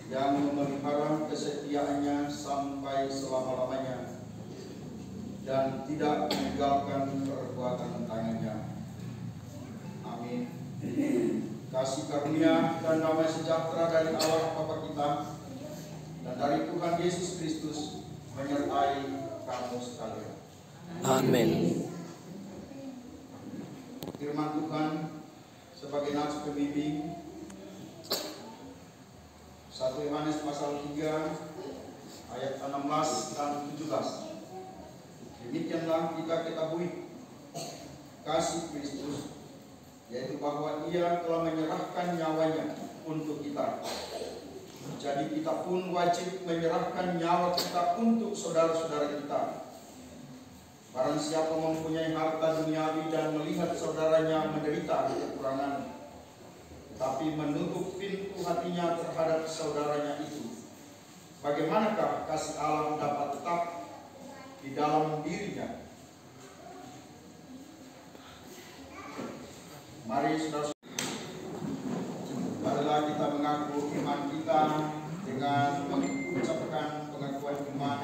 yang memelihara kesetiaannya sampai selama-lamanya dan tidak meninggalkan perbuatan tangannya. Amin. Kasih karunia dan damai sejahtera dari Allah Bapa kita dan dari Tuhan Yesus Kristus menyertai kamu sekalian. Amin. Firman Tuhan sebagai nats pembimbing 1 Yohanes pasal 3 ayat 16 dan 17. Demikianlah kita ketahui kasih Kristus, yaitu bahwa Ia telah menyerahkan nyawanya untuk kita. Jadi kita pun wajib menyerahkan nyawa kita untuk saudara-saudara kita. Barang siapa mempunyai harta duniawi dan melihat saudaranya menderita kekurangan, tapi menutup pintu hatinya terhadap saudaranya itu, bagaimanakah kasih Allah dapat tetap di dalam dirinya? Mari saudara, marilah kita mengaku iman kita dengan mengucapkan pengakuan iman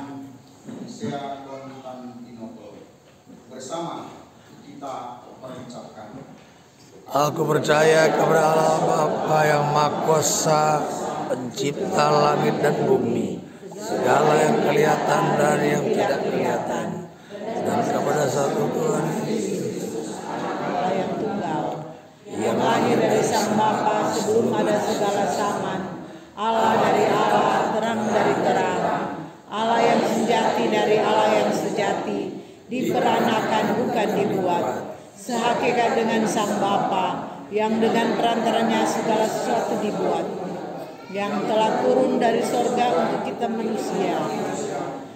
Sea Konstantinopel. Bersama kita mengucapkan, Aku percaya kepada Allah Bapa yang Maha Kuasa, pencipta langit dan bumi, segala yang kelihatan dan yang tidak kelihatan, dan kepada satu Tuhan Allah yang tunggal, yang lahir dari Sang Bapa sebelum ada segala zaman, Allah dari Allah, terang dari terang, Allah yang sejati dari Allah yang sejati, diperanakan bukan dibuat, sehakikat dengan Sang Bapa, yang dengan perantaranya segala sesuatu dibuat, yang telah turun dari sorga untuk kita manusia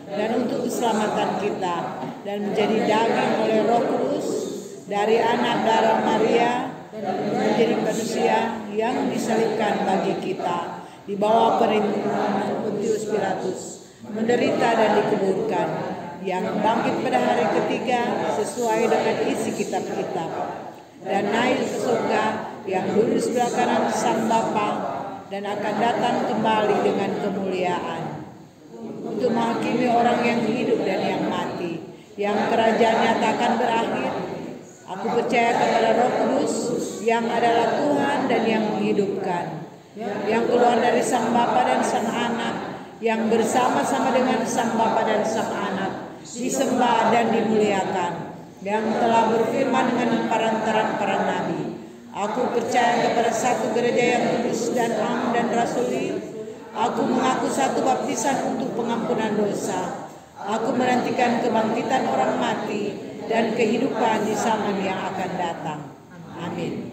dan untuk keselamatan kita, dan menjadi daging oleh Roh Kudus dari anak darah Maria, menjadi manusia yang disalibkan bagi kita di bawah pemerintahan Pontius Pilatus, menderita dan dikuburkan, yang bangkit pada hari ketiga sesuai dengan isi kitab-kitab, dan naik ke surga, yang duduk di sebelah kanan Sang Bapa, dan akan datang kembali dengan kemuliaan untuk menghakimi orang yang hidup dan yang mati, yang kerajaannya tak akan berakhir. Aku percaya kepada Roh Kudus yang adalah Tuhan dan yang menghidupkan, yang keluar dari Sang Bapa dan Sang Anak, yang bersama-sama dengan Sang Bapa dan Sang Anak disembah dan dimuliakan, yang telah berfirman dengan perantaran para nabi. Aku percaya kepada satu gereja yang kudus dan am dan rasuli. Aku mengaku satu baptisan untuk pengampunan dosa. Aku menantikan kebangkitan orang mati dan kehidupan di zaman yang akan datang. Amin.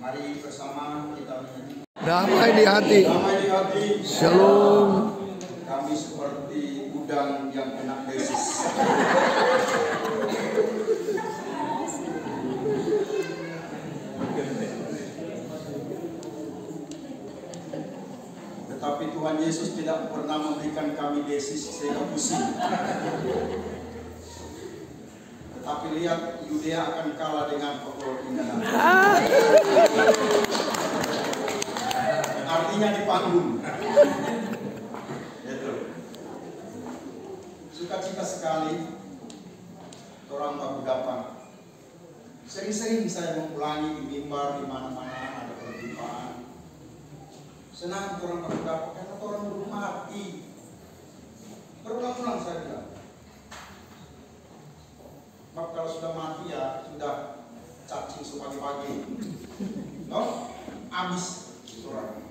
mari bersama kita menyanyi. damai di hati. Damai di hati. Shalom. Kami seperti udang yang kena desis. Tetapi Tuhan Yesus tidak pernah memberikan kami desis sehingga pusing. Tetapi lihat, Yudea akan kalah dengan Pepelopongan. Artinya di panggung. Sukacita sekali orang Baku Dapa. Sering-sering saya mengulangi di mimbar di mana-mana ada perjumpaan. Senang orang Baku Dapa karena orang belum mati. Berulang-ulang saya bilang. Sebab kalau sudah mati ya sudah cacing sepagi-pagi. No? Habis orang.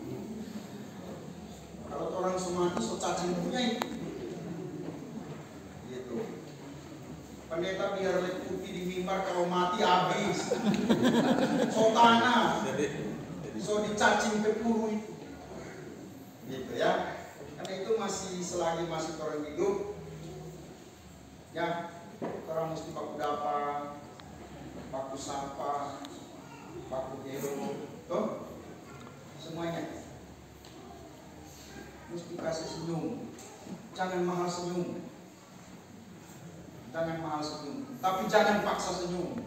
Kalau orang semati so cacing punya gitu. Pendeta biar putih di mimbar, kalau mati habis. So tanah. So dicacing ke puru itu. Gitu ya. Karena itu masih selagi masih orang hidup. Ya. Orang mesti baku dapa, baku sampah, baku hero, tuh semuanya mesti kasih senyum. Jangan mahal senyum, jangan mahal senyum, tapi jangan paksa senyum.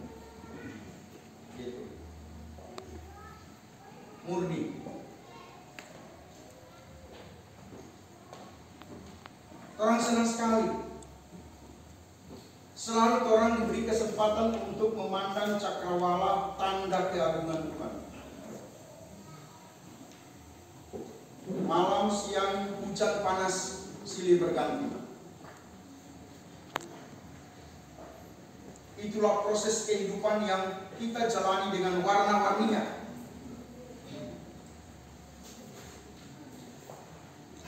Gitu. Murni. Orang senang sekali. Selalu orang diberi kesempatan untuk memandang cakrawala tanda keagungan Tuhan. Malam, siang, hujan, panas, silih berganti. Itulah proses kehidupan yang kita jalani dengan warna-warninya.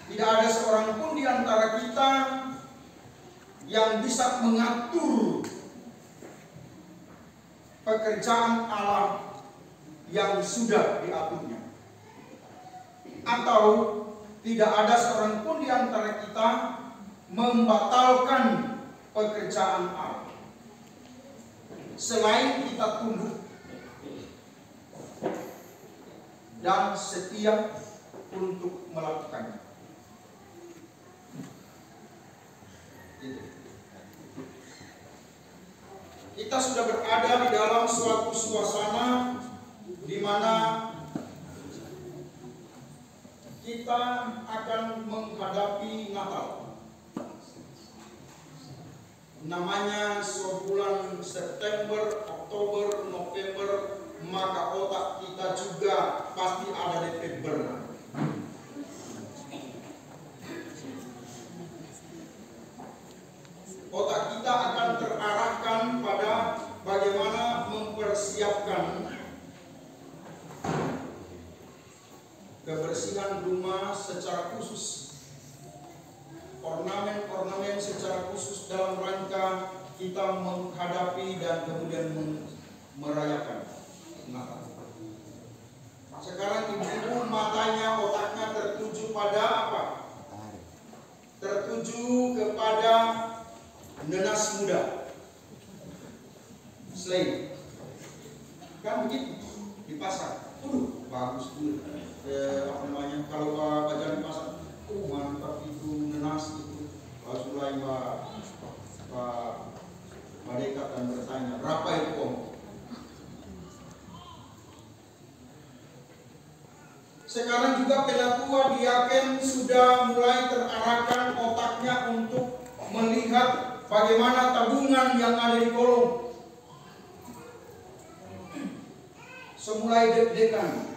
Tidak ada seorang pun di antara kita yang bisa mengatur pekerjaan Allah yang sudah diaturnya. Atau tidak ada seorang pun di antara kita membatalkan pekerjaan Allah. Selain kita tunduk dan setia untuk melakukannya. Kita sudah berada di dalam suatu suasana di mana kita akan menghadapi Natal. Namanya bulan September, Oktober, November, maka otak kita juga pasti ada di Februari. Otak kita akan terarahkan pada bagaimana mempersiapkan kebersihan rumah secara khusus, ornamen-ornamen secara khusus dalam rangka kita menghadapi dan kemudian merayakan Natal. Sekarang ibu matanya, otaknya tertuju pada apa? Tertuju kepada nenas muda, slave, kan begitu di pasar. Bagus tuh, apa namanya? Kalau baca di pasar, mantap itu nenas itu. Lalu mulai Pak Dekat dan bertanya, berapa itu om? Sekarang juga penatua diaken sudah mulai terarahkan otaknya untuk melihat bagaimana tabungan yang ada di kolong. Semulai deg-degan.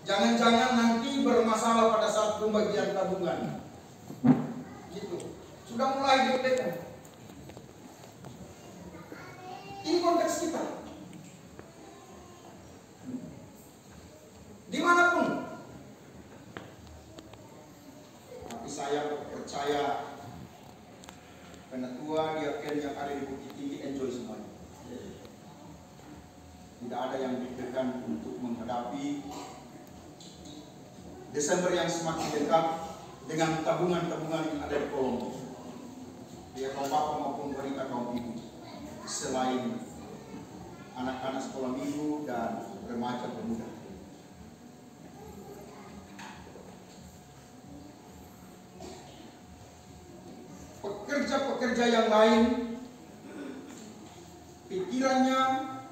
Jangan-jangan nanti bermasalah pada saat pembagian tabungan. Gitu. Sudah mulai deg-degan. Ini konteks kita. Dimanapun. Tapi saya percaya penatua diaken yang ada di Bukit Tinggi enjoy semuanya. Tidak ada yang deg-degan untuk menghadapi Desember yang semakin dekat dengan tabungan-tabungan yang ada di kolong. Dia kaum bapak maupun wanita kaum ibu. Selain anak-anak sekolah minggu dan remaja pemuda. Pekerja-pekerja yang lain, pikirannya,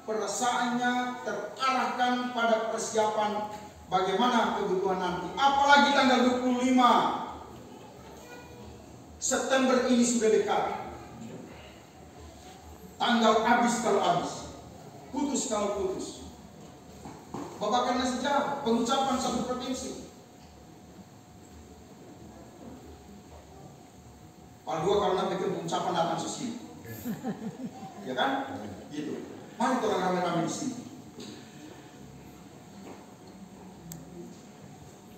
perasaannya terarahkan pada persiapan bagaimana kebutuhan nanti. Apalagi tanggal 25 September ini sudah dekat. Tanggal habis kalau habis, putus kalau putus. Babakannya saja pengucapan satu provinsi. Kalau dua karena bikin pengucapan datang sesi, ya kan? Gitu. Mari kita rame-rame di sini.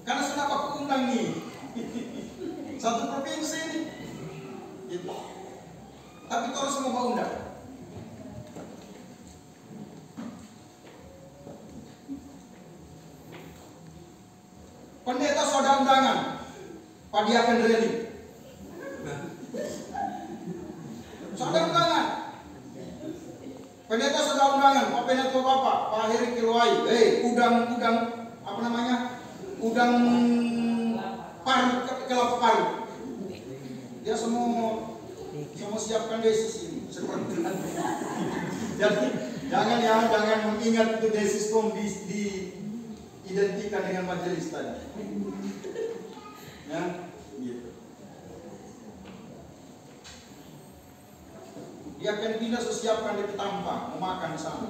Karena sudah aku undang nih, satu provinsi ini, gitu. Tapi kita harus mau undang. Pendeta sudah undangan, Pak Diaken Reli. Sudah undangan. Pendeta sudah undangan, Pak Pendeta Bapak, Pak Heri Kilwai. Udang apa namanya? Udang paru, kelapa paru. Dia semua siapkan desis ini seperti itu. Jadi jangan mengingat itu desis kom di identikan dengan majelis tadi. Ya, gitu. Dia akan pindah sesiapkan di Petampa, mau makan di sana.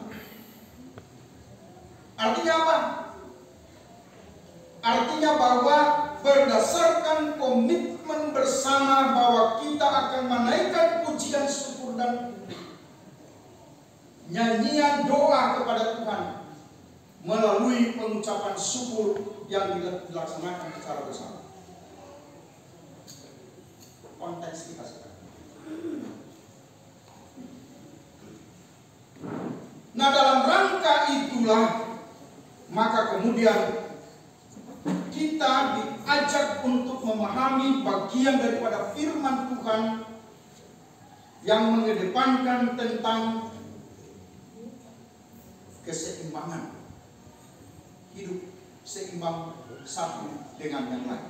Artinya apa? Artinya bahwa berdasarkan komitmen bersama bahwa kita akan menaikkan pujian syukur dan nyanyian doa kepada Tuhan melalui pengucapan syukur yang dilaksanakan secara bersama. Konteks kita sekarang. Nah, dalam rangka itulah maka kemudian kita diajak untuk memahami bagian daripada firman Tuhan yang mengedepankan tentang keseimbangan hidup, seimbang satu dengan yang lain.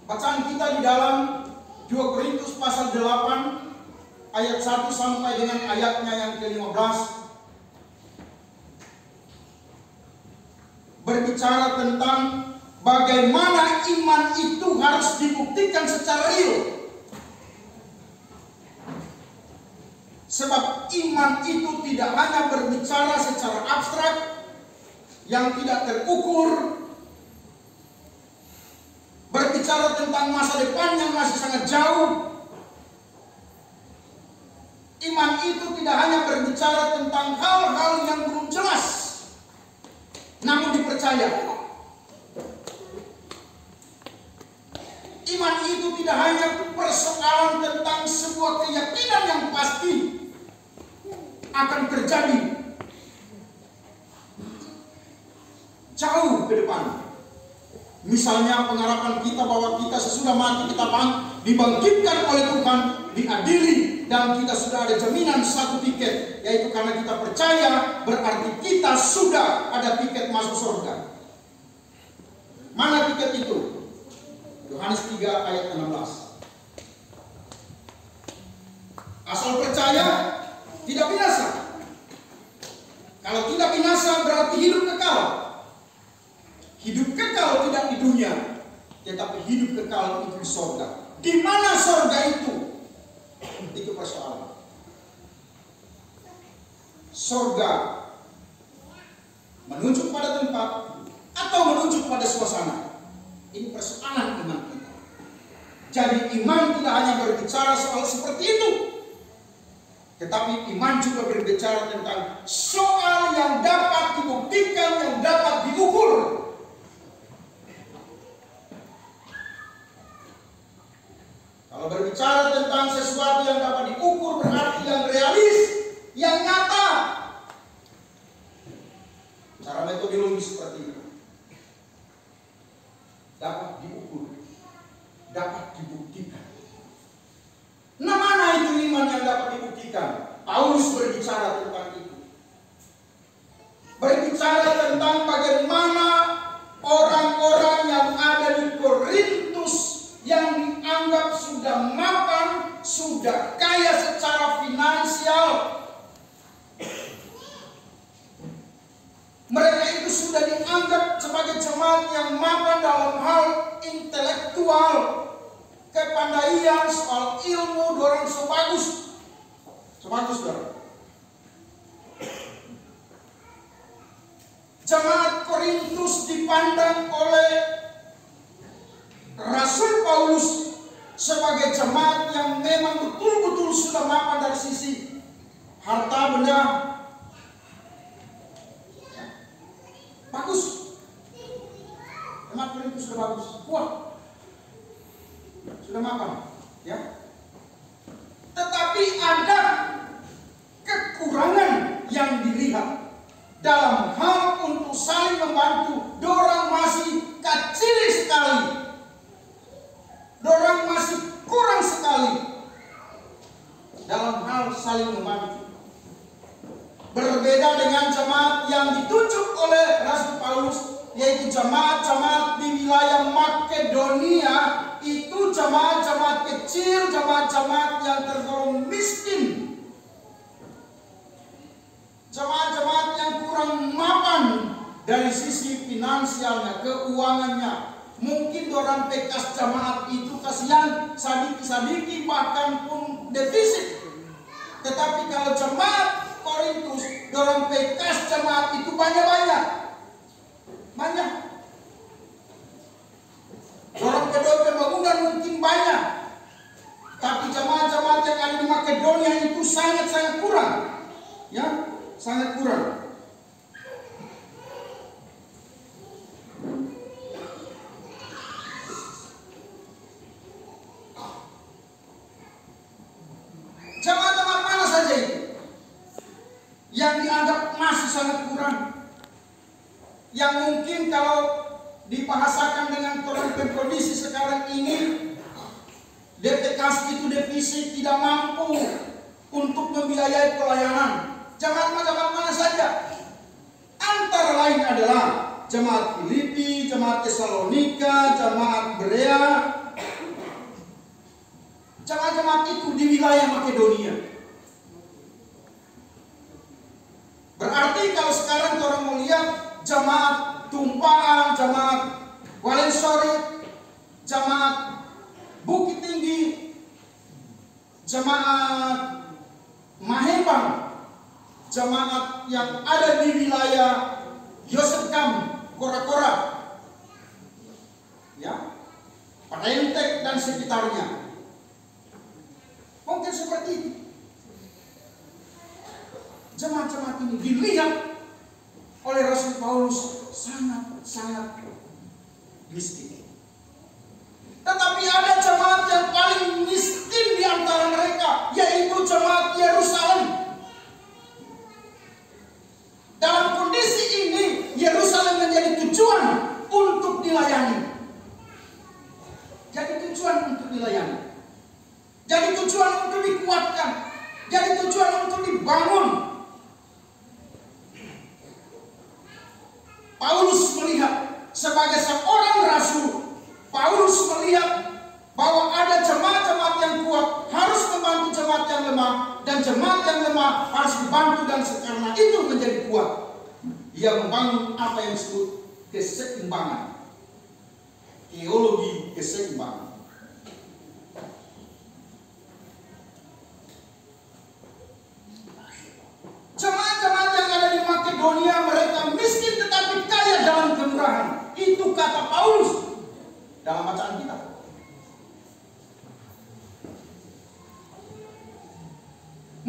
Bacaan kita di dalam 2 Korintus pasal 8 ayat 1 sampai dengan ayatnya yang ke-15 berbicara tentang bagaimana iman itu harus dibuktikan secara real. Sebab iman itu tidak hanya berbicara secara abstrak yang tidak terukur, berbicara tentang masa depan yang masih sangat jauh. Iman itu tidak hanya berbicara tentang hal-hal yang belum jelas, namun dipercaya. Iman itu tidak hanya persoalan tentang sebuah keyakinan yang pasti akan terjadi jauh ke depan. Misalnya pengharapan kita bahwa kita sesudah mati kita dibangkitkan oleh Tuhan, diadili, dan kita sudah ada jaminan satu tiket, yaitu karena kita percaya berarti kita sudah ada tiket masuk surga. Mana tiket itu? Yohanes 3 ayat 16. Asal percaya tidak binasa. Kalau tidak binasa berarti hidup kekal. Hidup kekal tidak di dunia, tetapi hidup kekal itu di surga. Di mana surga itu? Itu persoalan. Surga menunjuk pada tempat atau menunjuk pada suasana? Ini persoalan iman kita. Jadi iman tidak hanya berbicara soal seperti itu, tetapi iman juga berbicara tentang soal yang dapat dibuktikan, yang dapat diukur. Kalau berbicara tentang sesuatu yang dapat diukur berarti yang realis, yang nyata. Cara metodologis seperti itu dapat diukur, dapat dibuktikan. Nah, mana itu iman yang dapat dibuktikan? Paulus berbicara tentang itu. Berbicara tentang bagaimana orang-orang yang ada di Korintus yang dianggap sudah mapan, sudah kaya secara finansial, mereka itu sudah dianggap sebagai jemaat yang mapan dalam hal intelektual, kepandaian, soal ilmu, dorang sebagus dorang. Jemaat Korintus dipandang oleh Rasul Paulus sebagai jemaat yang memang betul-betul sudah mapan dari sisi harta benda. Bagus. Jemaat Korintus sudah bagus. Kuat. Sudah mapan. Ya. Tetapi ada kekurangan yang dilihat dalam hal untuk saling membantu. Dorang masih kecil sekali. Dorang masih kurang sekali dalam hal saling membantu. Berbeda dengan jemaat yang ditunjuk oleh Rasul Paulus, yaitu jemaat-jemaat di wilayah Makedonia, itu jemaat-jemaat kecil, jemaat-jemaat yang tergolong miskin, jemaat-jemaat yang kurang mapan. dari sisi finansialnya, keuangannya. Mungkin orang pekas jemaat itu kasihan, sadiki-sadiki bahkan pun defisit. Tetapi kalau jemaat Korintus, orang pekas jemaat itu banyak. Orang kedua pembangunan mungkin banyak. Tapi jemaat-jemaat yang ada di Makedonia itu sangat-sangat kurang. Ya, sangat kurang. Jemaat-jemaat mana saja itu yang dianggap masih sangat kurang, yang mungkin kalau dibahasakan dengan kondisi sekarang ini, DPKS itu defisit, tidak mampu untuk membiayai pelayanan. Jemaat mana saja? Antara lain adalah jemaat Filipi, jemaat Tesalonika, jemaat Berea. Jemaat-jemaat itu di wilayah Makedonia. Berarti kalau sekarang orang mau lihat jemaat Tumpaan, jemaat Walensori, jemaat Bukit Tinggi, jemaat Mahembang, jemaat yang ada di wilayah Yosekam, Kora-Kora, ya, Parentek dan sekitarnya. Mungkin seperti itu. Jemaat-jemaat ini dilihat oleh Rasul Paulus sangat miskin. Tetapi ada jemaat yang paling miskin di antara mereka, yaitu jemaat Yerusalem. Dalam kondisi ini, Yerusalem menjadi tujuan untuk dilayani. Jadi tujuan untuk dilayani. Jadi tujuan untuk dikuatkan. Jadi tujuan untuk dibangun. Paulus melihat sebagai seorang rasul, Paulus melihat bahwa ada jemaat-jemaat yang kuat harus membantu jemaat yang lemah, dan jemaat yang lemah harus dibantu, dan karena itu menjadi kuat. Ia membangun apa yang disebut keseimbangan, teologi keseimbangan. Jemaat-jemaat yang ada di Makedonia, mereka miskin tetapi kaya dalam kemurahan. Itu kata Paulus dalam bacaan kita.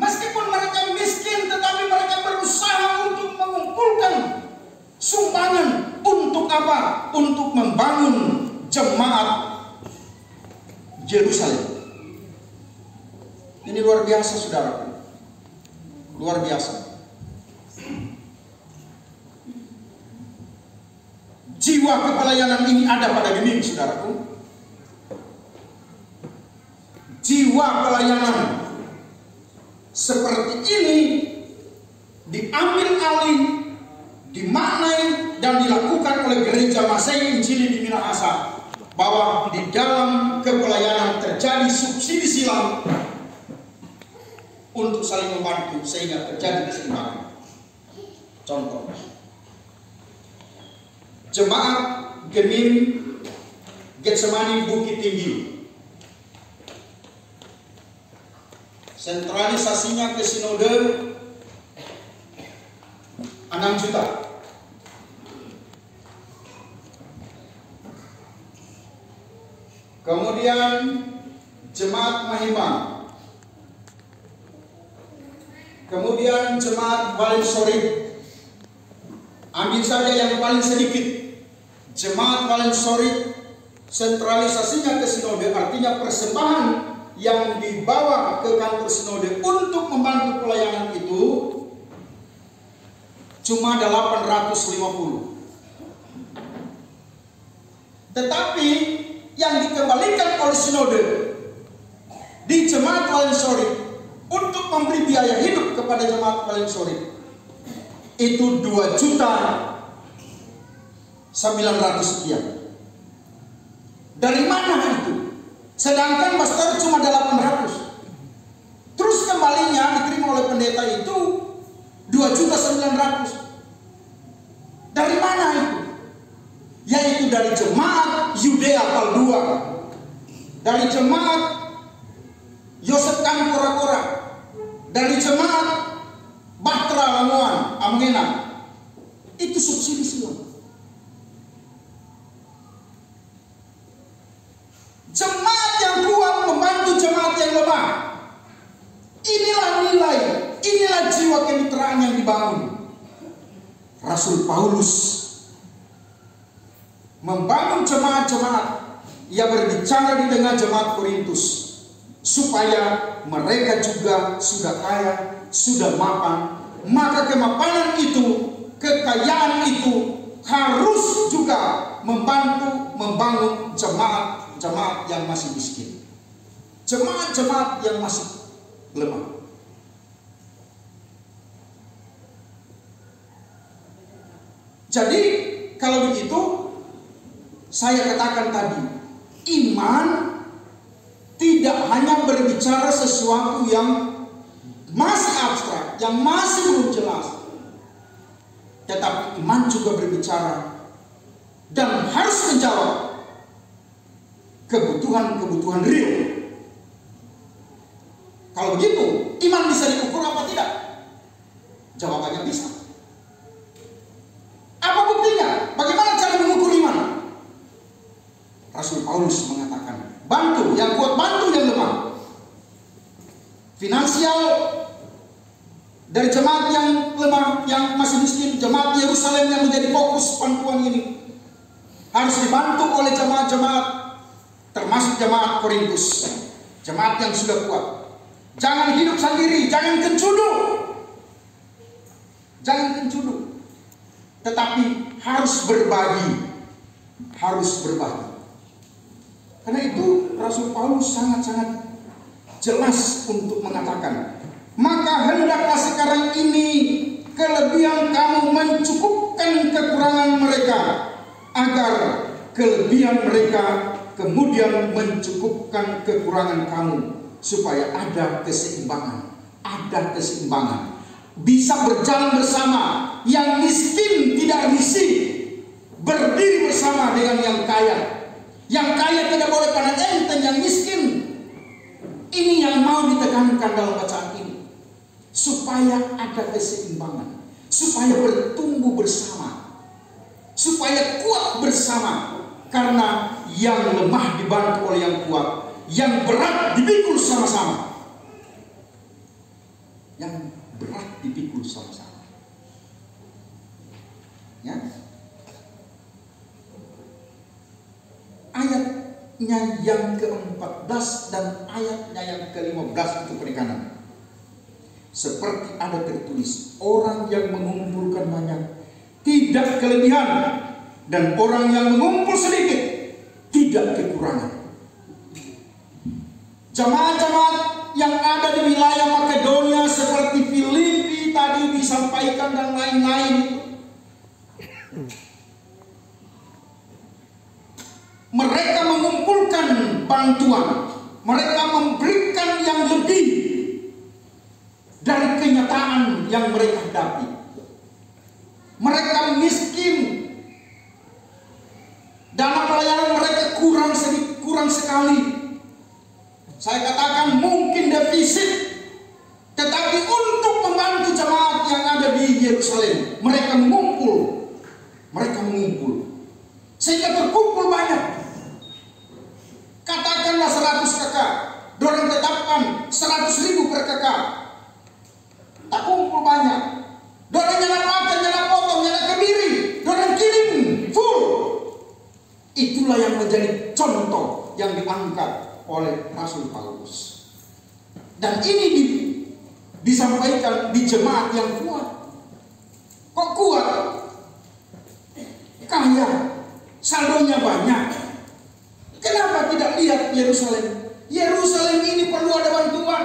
Meskipun mereka miskin, tetapi mereka berusaha untuk mengumpulkan sumbangan. Untuk apa? Untuk membangun jemaat Yerusalem. Ini luar biasa, saudara. Luar biasa. Jiwa kepelayanan ini ada pada diri saudaraku. Jiwa pelayanan seperti ini diambil alih, dimaknai dan dilakukan oleh gereja Masehi Injili di Minahasa, bahwa di dalam kepelayanan terjadi subsidi silang untuk saling membantu sehingga terjadi keseimbangan. Contoh, jemaat Gemim Getsemani Bukit Tinggi, sentralisasinya ke sinode 6 juta. Kemudian jemaat Mahembang, kemudian jemaat Walensori. Ambil saja yang paling sedikit, jemaat Walensori, sentralisasinya ke sinode, artinya persembahan yang dibawa ke kantor sinode untuk membantu pelayanan itu cuma 850. Tetapi yang dikembalikan oleh sinode di jemaat Walensori untuk memberi biaya hidup kepada jemaat Walensori itu 2.900.000 sekian. Dari mana itu? Sedangkan pastor cuma 800. Terus kembalinya diterima oleh pendeta itu 2.900.000. Dari mana Yudea Kaldua, dari jemaat Yosef Kan Kora-Kora, dari jemaat Batra Lamuan Amena. Itu subsidi semua. Jemaat yang kuat membantu jemaat yang lemah. Inilah nilai, inilah jiwa kemitraan yang dibangun. Rasul Paulus membangun jemaat-jemaat. Ia berbicara di tengah jemaat Korintus supaya mereka juga sudah kaya, sudah mapan. Maka kemapanan itu, kekayaan itu harus juga membantu membangun jemaat yang masih miskin, jemaat-jemaat yang masih lemah. Jadi kalau begitu, saya katakan tadi, iman tidak hanya berbicara sesuatu yang masih abstrak, yang masih belum jelas, tetapi iman juga berbicara dan harus menjawab kebutuhan-kebutuhan real. Kalau begitu, iman bisa diukur apa tidak? Jawabannya bisa. Apa buktinya? Bagaimana cara mengukur iman? Rasul Paulus mengatakan, bantu yang kuat, bantu yang lemah. Finansial dari jemaat yang lemah, yang masih miskin, jemaat Yerusalem yang menjadi fokus bantuan ini harus dibantu oleh jemaat-jemaat, termasuk jemaat Korintus, jemaat yang sudah kuat. Jangan hidup sendiri, jangan kencudu, tetapi harus berbagi, Karena itu Rasul Paulus sangat-sangat jelas untuk mengatakan, maka hendaklah sekarang ini kelebihan kamu mencukupkan kekurangan mereka, agar kelebihan mereka kemudian mencukupkan kekurangan kamu, supaya ada keseimbangan, bisa berjalan bersama. Yang miskin tidak risih berdiri bersama dengan yang kaya. Yang kaya tidak boleh pandang enteng yang miskin. Ini yang mau ditekankan dalam bacaan ini, supaya ada keseimbangan, supaya bertumbuh bersama, supaya kuat bersama. Karena yang lemah dibantu oleh yang kuat, yang berat dipikul sama-sama. Ya. Ayatnya yang ke-14 dan ayatnya yang ke-15 itu perikanan. Seperti ada tertulis, orang yang mengumpulkan banyak tidak kelebihan, dan orang yang mengumpul sedikit tidak kekurangan. Jemaat-jemaat yang ada di wilayah Makedonia seperti Filipi tadi disampaikan dan lain-lain, mereka mengumpulkan bantuan, mereka memberikan yang lebih dari kenyataan yang mereka hadapi. Mereka miskin, dana pelayanan mereka kurang sekali. Saya katakan mungkin defisit, tetapi untuk membantu jemaat yang ada di Yerusalem, mereka mengumpul, sehingga terkumpul banyak. Katakanlah 100 kakak, dorang tetapkan 100.000 per kakak, tak kumpul banyak. Dorang nyala makan, nyala potong, nyala kebiri, dorang kirim full. Itulah yang menjadi contoh yang diangkat oleh Rasul Paulus. Dan ini disampaikan di jemaat yang kuat. Kok kuat? Kaya, saldonya banyak. Kenapa tidak lihat Yerusalem? Yerusalem ini perlu ada bantuan.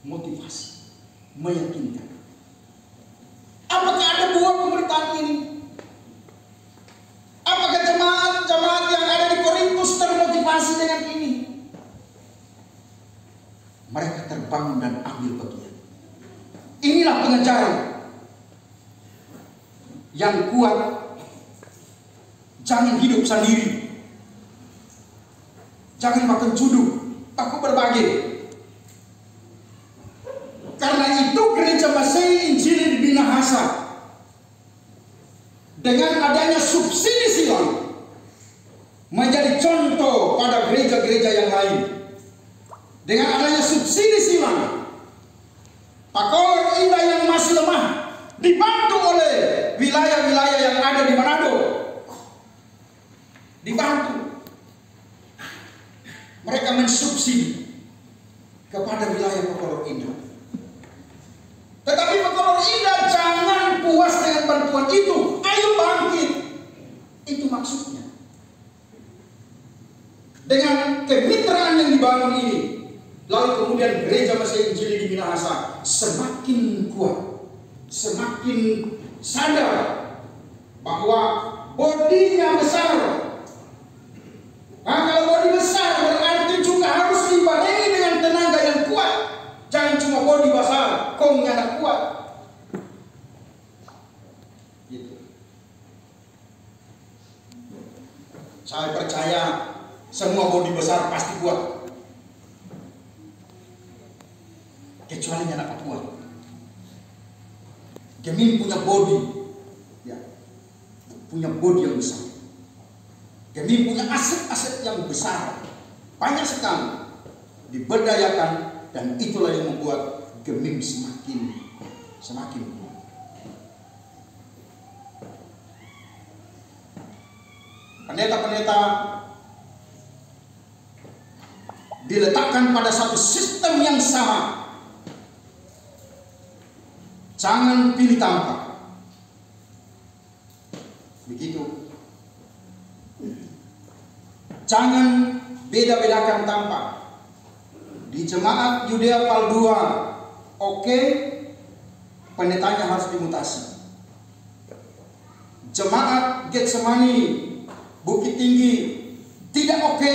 Motivasi, meyakinkan. Apakah ada buah pemberitaan ini? Apakah jemaat yang ada di Korintus termotivasi dengan ini? Mereka terbangun dan ambil bagian. Inilah pengajaran yang kuat Jangan hidup sendiri. Jangan makan judul. Aku berbagi. Karena itu gereja Masehi Injili di Minahasa dengan adanya subsidi silang menjadi contoh pada gereja-gereja yang lain. Dengan adanya subsidi silang, Pakolor Indah yang masih lemah dibantu oleh wilayah-wilayah yang ada di Manado. Dibantu. Mereka mensubsidi kepada wilayah Pakolor Indah. Tetapi Pakolor Indah jangan puas dengan bantuan itu. Ayo bangkit. Itu maksudnya. Dengan kemitraan yang dibangun ini, lalu kemudian gereja Masehi Injili di Minahasa semakin kuat, semakin sadar bahwa bodinya besar. Nah, kalau bodi besar berarti juga harus dibarengi dengan tenaga yang kuat. Jangan cuma bodi besar, kongnya tidak kuat. Gitu. Saya percaya semua bodi besar pasti kuat. Kecuali yang tidak kuat. Gemin punya bodi, ya, punya bodi yang besar. Gemin punya aset-aset yang besar, banyak sekali, diberdayakan, dan itulah yang membuat Gemim semakin kuat. Pendeta-pendeta diletakkan pada satu sistem yang sama. Jangan pilih tampak. Begitu. Jangan beda-bedakan tampak. Di jemaat Yudea Paldua, oke, pendetanya harus dimutasi. Jemaat Getsemani, Bukit Tinggi, tidak oke,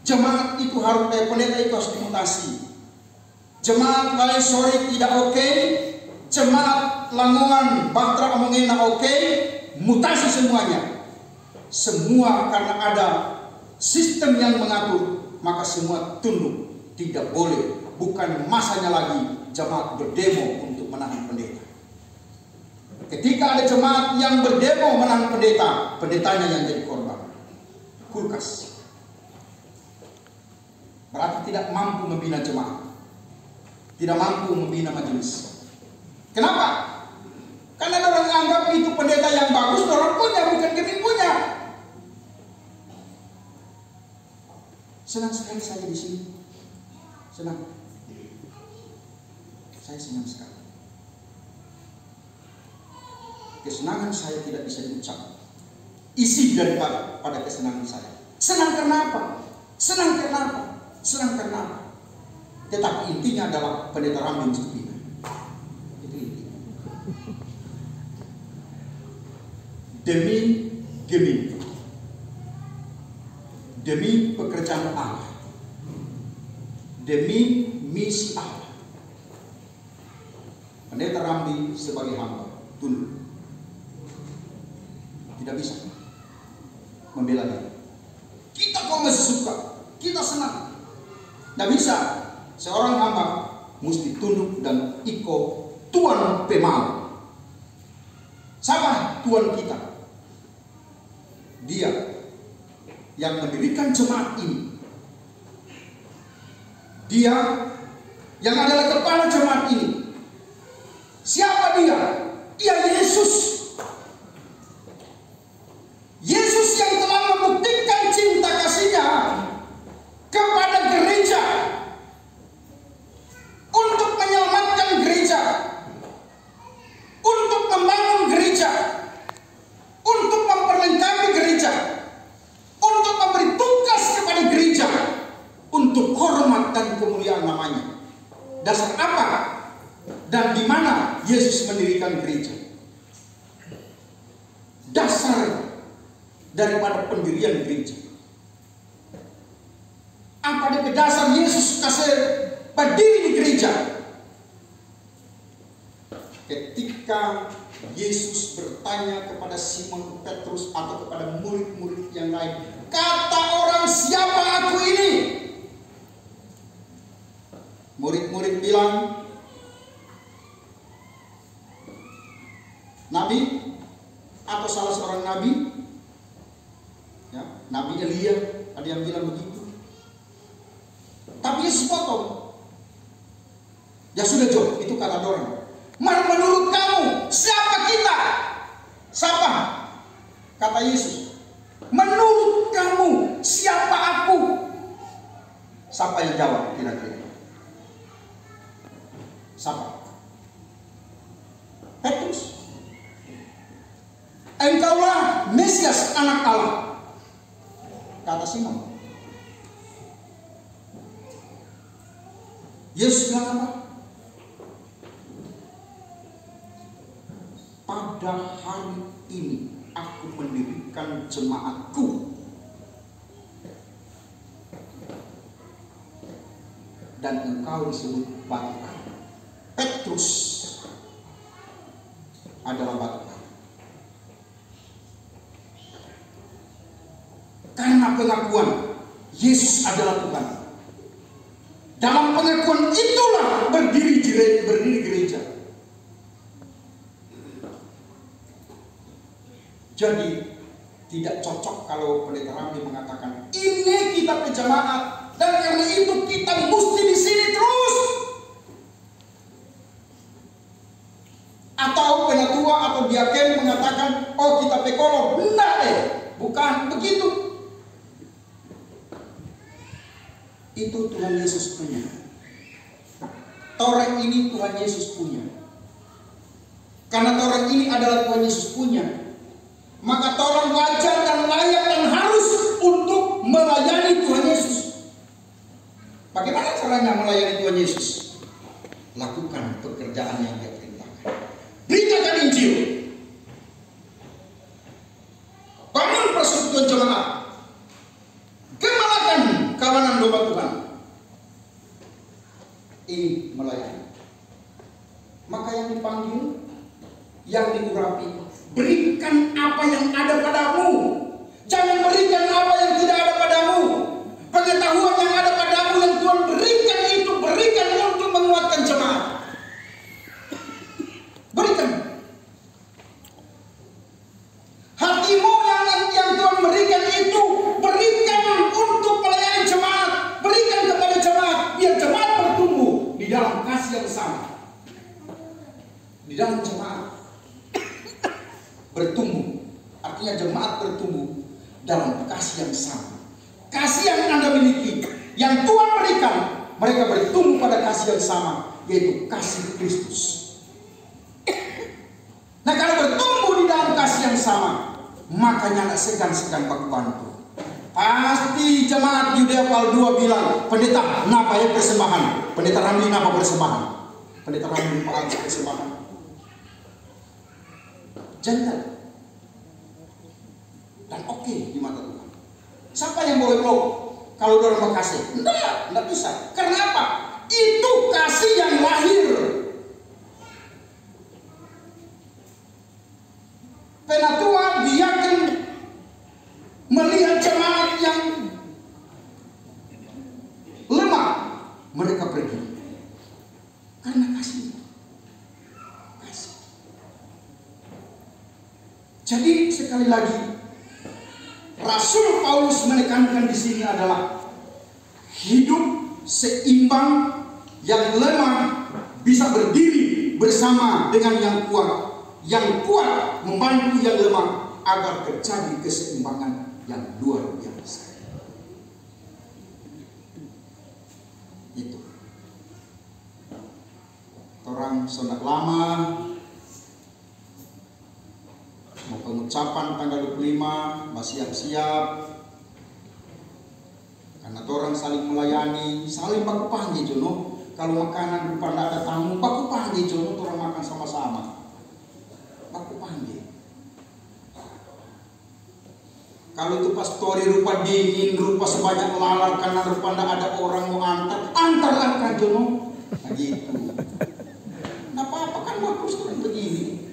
jemaat itu harus, pendeta itu harus dimutasi. Jemaat Balai Sore tidak oke, jemaat Lamongan, Bahtera Omongena oke, mutasi semuanya. Semua karena ada sistem yang mengatur, maka semua tunduk. Tidak boleh, bukan masanya lagi jemaat berdemo untuk menahan pendeta. Ketika ada jemaat yang berdemo menahan pendeta, pendetanya yang jadi korban. Kulkas. Berarti tidak mampu membina jemaat, tidak mampu membina majelis. Kenapa? Karena orang anggap itu pendeta yang bagus, orang punya, bukan Gemim punya. Senang sekali saya di sini. Senang. Saya senang sekali. Kesenangan saya tidak bisa diucap. Isi daripada kesenangan saya. Senang karena apa? Senang karena apa? Senang karena apa? Tetapi intinya adalah pendeta Ramben Cipina. Itu intinya. Demi Gemim. Demi pekerjaan Allah. Demi misi Allah. Pendeta Rambi sebagai hamba tunduk. Tidak bisa membela dia. Kita kok masih suka, kita senang. Tidak bisa. Seorang hamba mesti tunduk dan ikut Tuan Pemau. Sama Tuan kita. Dia yang mendirikan jemaat ini. Dia yang adalah kepala jemaat ini. Siapa dia? Dia Yesus. Yesus yang telah membuktikan cinta kasih-Nya kepada gereja untuk menyelamatkan gereja, untuk membangun gereja, untuk memperlengkapi gereja, untuk memberi tugas kepada gereja, untuk hormat dan kemuliaan namanya. Dasar apa dan di mana Yesus mendirikan gereja? Dasar daripada pendirian gereja. Apa dari dasar Yesus kasih berdiri di gereja? Ketika Yesus bertanya kepada Simon Petrus atau kepada murid-murid yang lain, kata orang, siapa aku ini? Murid-murid bilang, nabi atau salah seorang nabi, ya, Nabi Elia, ada yang bilang begitu. Tapi Yesus potong. Ya sudah Jo, itu kata orang. Menurut kamu siapa kita? Siapa? Kata Yesus, menurut kamu siapa aku? Siapa yang jawab kira-kira? Siapa? Petrus. Engkaulah Mesias, anak Allah, kata Simon. Yesus bilang apa? Pada hari ini aku mendirikan jemaatku, dan engkau disebut batu kayu. Petrus adalah batu kayu. Karena pengakuan Yesus adalah Tuhan, dalam pengakuan itulah berdiri gereja. Jadi tidak cocok kalau pendeta Ramli mengatakan ini kita berjemaat dan karena itu kita mesti di sini terus. Atau penatua atau diaken mengatakan oh kita pekolor. Enggak bukan begitu. Itu Tuhan Yesus punya. Torah ini Tuhan Yesus punya. Karena Torah ini adalah Tuhan Yesus punya, maka Torah wajar dan layak dan harus untuk melayani Tuhan Yesus. Bagaimana caranya melayani Tuhan Yesus? Lakukan pekerjaan yang Dia perintahkan. Beritakan Injil. Bangun persekutuan jemaat. Gembalakan kawanan domba Tuhan. Ini melayani. Maka yang dipanggil, yang diurapi, berikan apa yang ada padamu. Jangan berikan apa yang tidak ada padamu. Pengetahuan yang ada padamu yang Tuhan berikan itu berikan untuk menguatkan jemaat. Berikan. Hatimu yang Tuhan berikan itu berikan untuk melayani jemaat. Berikan kepada jemaat biar jemaat bertumbuh di dalam kasih yang sama. Di dalam jemaat bertumbuh, artinya jemaat bertumbuh dalam kasih yang sama. Kasih yang Anda miliki, yang Tuhan berikan, mereka bertumbuh pada kasih yang sama, yaitu kasih Kristus. Nah kalau bertumbuh di dalam kasih yang sama, makanya tidak segan-segan baku bantu. Pasti jemaat Yudea Pal 2 bilang, pendeta napa ya persembahan, pendeta Ramli napa persembahan, pendeta Ramli napa persembahan. Gentle dan oke di mata Tuhan. Siapa yang boleh blok kalau orang mau kasih? Enggak bisa. Karena apa? Itu kasih yang lahir. Penatua diaken melihat jemaat yang lemah, mereka pergi karena kasih. Jadi sekali lagi Rasul Paulus menekankan di sini adalah hidup seimbang, yang lemah bisa berdiri bersama dengan yang kuat membantu yang lemah agar terjadi keseimbangan yang luar biasa. Itu. Orang sondak lama mau pengucapan tanggal 25 masih siap karena orang saling melayani, saling baku panggil jono. Kalau makanan rupa tidak ada tamu, baku panggil jono, orang makan sama-sama, baku panggil. Kalau itu pastori rupa dingin, rupa sebanyak lalat karena rupa tidak ada orang mau antar akan jono, nah gitu. Nah apa-apa kan bagus tuh begini.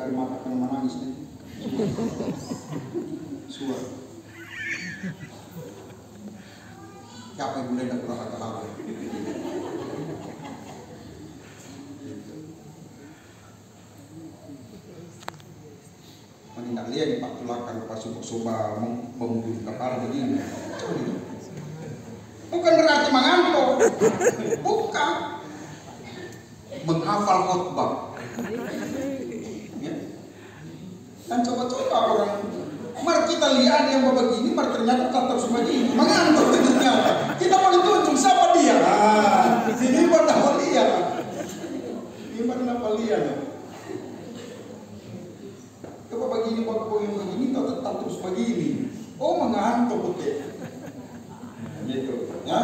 dari mata kena menangis nih. Suara. Siapa yang mulai dah kurang kata-kata? Mana nak lihat di Pak Tulakar pas soba membunuh kepala begini. Bukan berarti mengantuk, bukan menghafal khotbah. Ya. Dan coba-coba orang, mari kita lihat yang begini, mari ternyata tetap sebegini, mengantuk ternyata. Kita paling tunjuk siapa dia? Ini pada lihat, ini pada lihat. Coba begini, begini, tetap terus begini. Oh mengantuk betul. Gitu, ya.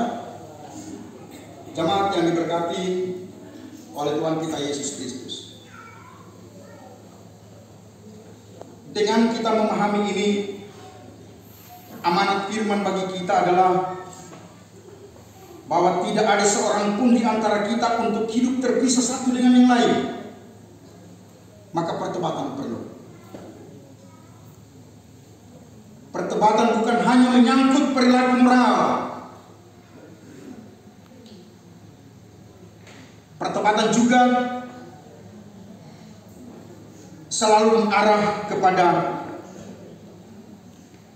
Jemaat yang diberkati oleh Tuhan kita Yesus Kristus. Dengan kita memahami ini, amanat firman bagi kita adalah bahwa tidak ada seorang pun di antara kita untuk hidup terpisah satu dengan yang lain. Maka pertobatan perlu. Pertobatan bukan hanya menyangkut perilaku moral. Pertobatan juga selalu mengarah kepada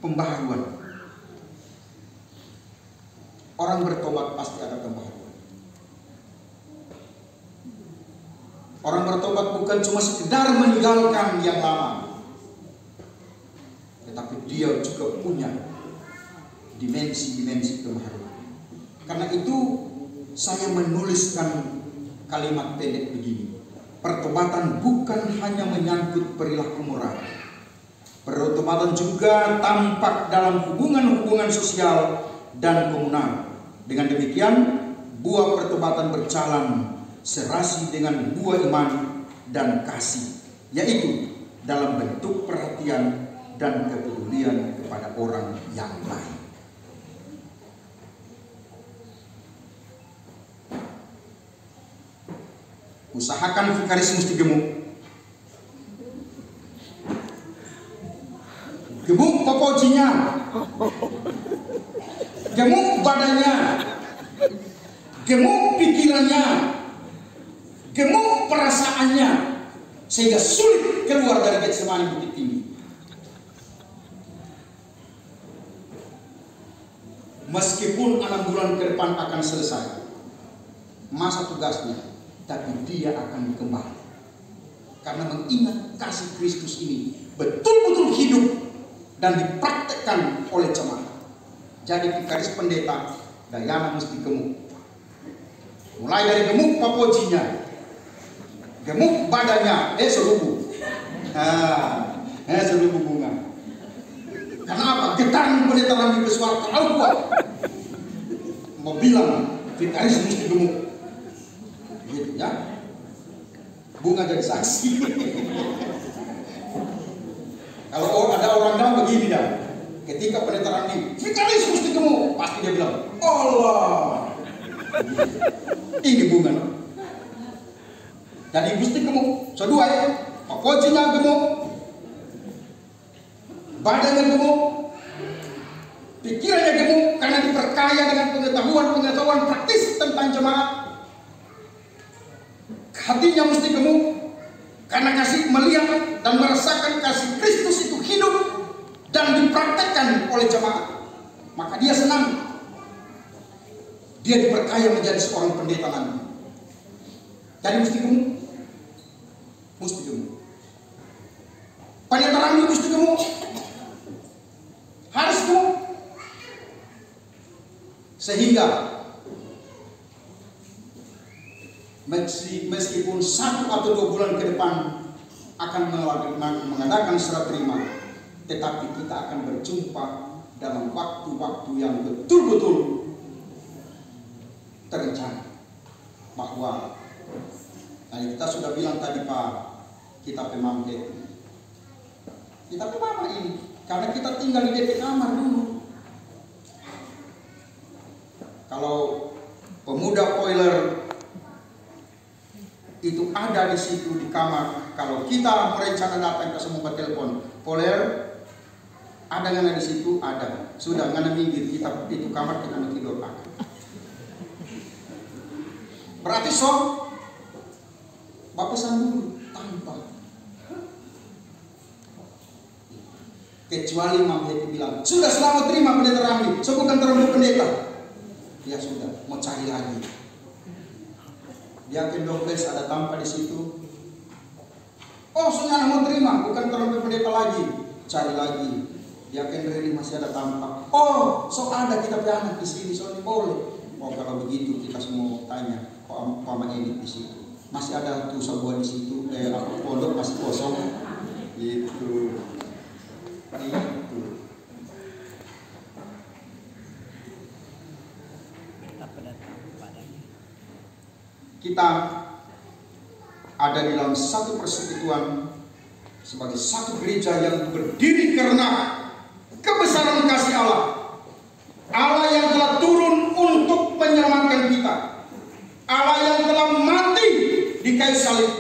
pembaharuan. Orang bertobat pasti ada pembaharuan. Orang bertobat bukan cuma sekedar meninggalkan yang lama, tetapi dia juga punya dimensi-dimensi pembaharuan. Karena itu saya menuliskan kalimat pendek begini. Pertobatan bukan hanya menyangkut perilaku moral. Pertobatan juga tampak dalam hubungan-hubungan sosial dan komunal. Dengan demikian, buah pertobatan berjalan serasi dengan buah iman dan kasih, yaitu dalam bentuk perhatian dan kepedulian kepada orang yang lain. Usahakan vikaris mesti gemuk. Gemuk popojinya, gemuk badannya, gemuk pikirannya, gemuk perasaannya, sehingga sulit keluar dari Getsemani Bukit Tinggi. Meskipun 6 bulan ke depan akan selesai masa tugasnya, tapi dia akan kembali. Karena mengingat kasih Kristus ini betul-betul hidup dan dipraktekkan oleh jemaat. Jadi vikaris pendeta Dayana mesti gemuk. Mulai dari gemuk papojinya, gemuk badannya, selubuh. Selubuh bunga. Karena apa? Getaran pendeta lagi bersuara terlalu kuat. Mau bilang vikaris mesti gemuk. Gitu ya. Bunga jadi saksi. Kalau ada orang dalam begini dah, ketika pendeta Randi, vikaris mesti gemuk, pasti dia bilang, Allah, ini bunga. Jadi mesti gemuk. Kedua ya, popojinya gemuk, badannya gemuk, pikirannya gemuk, karena diperkaya dengan pengetahuan praktis tentang jemaat. Hatinya mesti gemuk, karena kasih melihat dan merasakan kasih Kristus itu hidup dan dipraktekkan oleh jemaat. Maka dia senang. Dia diperkaya menjadi seorang pendeta nanti. Jadi mesti gemuk. Mesti gemuk. Pendeta Randi mesti gemuk. Harus gemuk. Sehingga meskipun 1 atau 2 bulan ke depan akan mengadakan serah terima, tetapi kita akan berjumpa dalam waktu-waktu yang betul-betul terencana. Bahwa kita sudah bilang tadi Pak, kita pemampe. Kita pemampe ini karena kita tinggal di DP kamar dulu. Kalau pemuda Poiler itu ada di situ di kamar. Kalau kita merencana datang ke semua telepon, Poler ada ngana di situ, ada. Sudah ngana minggir, kita itu kamar kita mau tidur akan. Berarti Bapak sambung tanpa. Kecuali Mam Heti bilang, sudah selamat terima pendeta Ramli, so bukan terlalu pendeta. Ya sudah, mau cari lagi. Dia Kendokles ada tanpa di situ. Oh, sudah mau terima, bukan terlalu pendeta lagi. Cari lagi. Dia Kendreli masih ada tanpa. Oh, so ada kita punya anak di sini, so ini boleh. Oh, kalau begitu kita semua tanya, kok Mama Edit di situ? Masih ada tuh sebuah di situ, pondok masih kosong. Gitu. Kita ada di dalam satu persekutuan sebagai satu gereja yang berdiri karena kebesaran kasih Allah. Allah yang telah turun untuk menyelamatkan kita. Allah yang telah mati di kayu salib.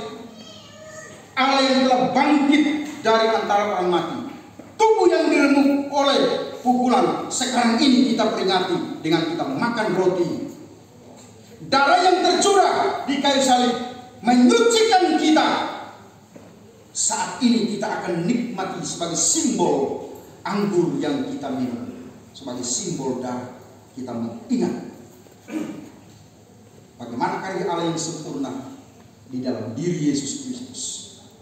Allah yang telah bangkit dari antara orang mati. Tubuh yang diremuk oleh pukulan sekarang ini kita peringati dengan kita makan roti. Darah yang tercurah di kayu salib menyucikan kita. Saat ini kita akan nikmati sebagai simbol anggur yang kita minum, sebagai simbol darah kita mengingat bagaimana karya Allah yang sempurna di dalam diri Yesus Kristus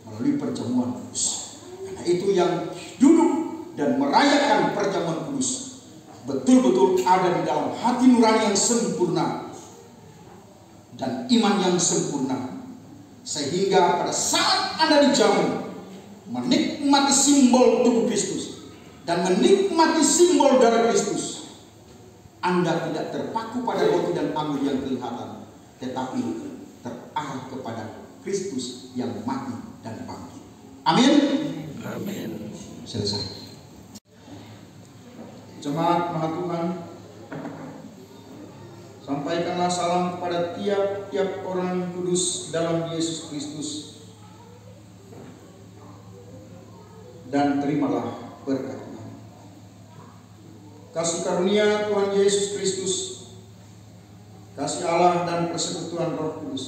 melalui perjamuan kudus. Karena itu yang duduk dan merayakan perjamuan kudus betul-betul ada di dalam hati nurani yang sempurna dan iman yang sempurna, sehingga pada saat Anda dijamu menikmati simbol tubuh Kristus dan menikmati simbol darah Kristus, Anda tidak terpaku pada roti dan anggur yang kelihatan, tetapi terarah kepada Kristus yang mati dan bangkit. Amin. Amin. Selesai. Jemaat Maha Tuhan, sampaikanlah salam kepada tiap-tiap orang kudus dalam Yesus Kristus dan terimalah berkat Tuhan. Kasih karunia Tuhan Yesus Kristus, kasih Allah dan persekutuan Roh Kudus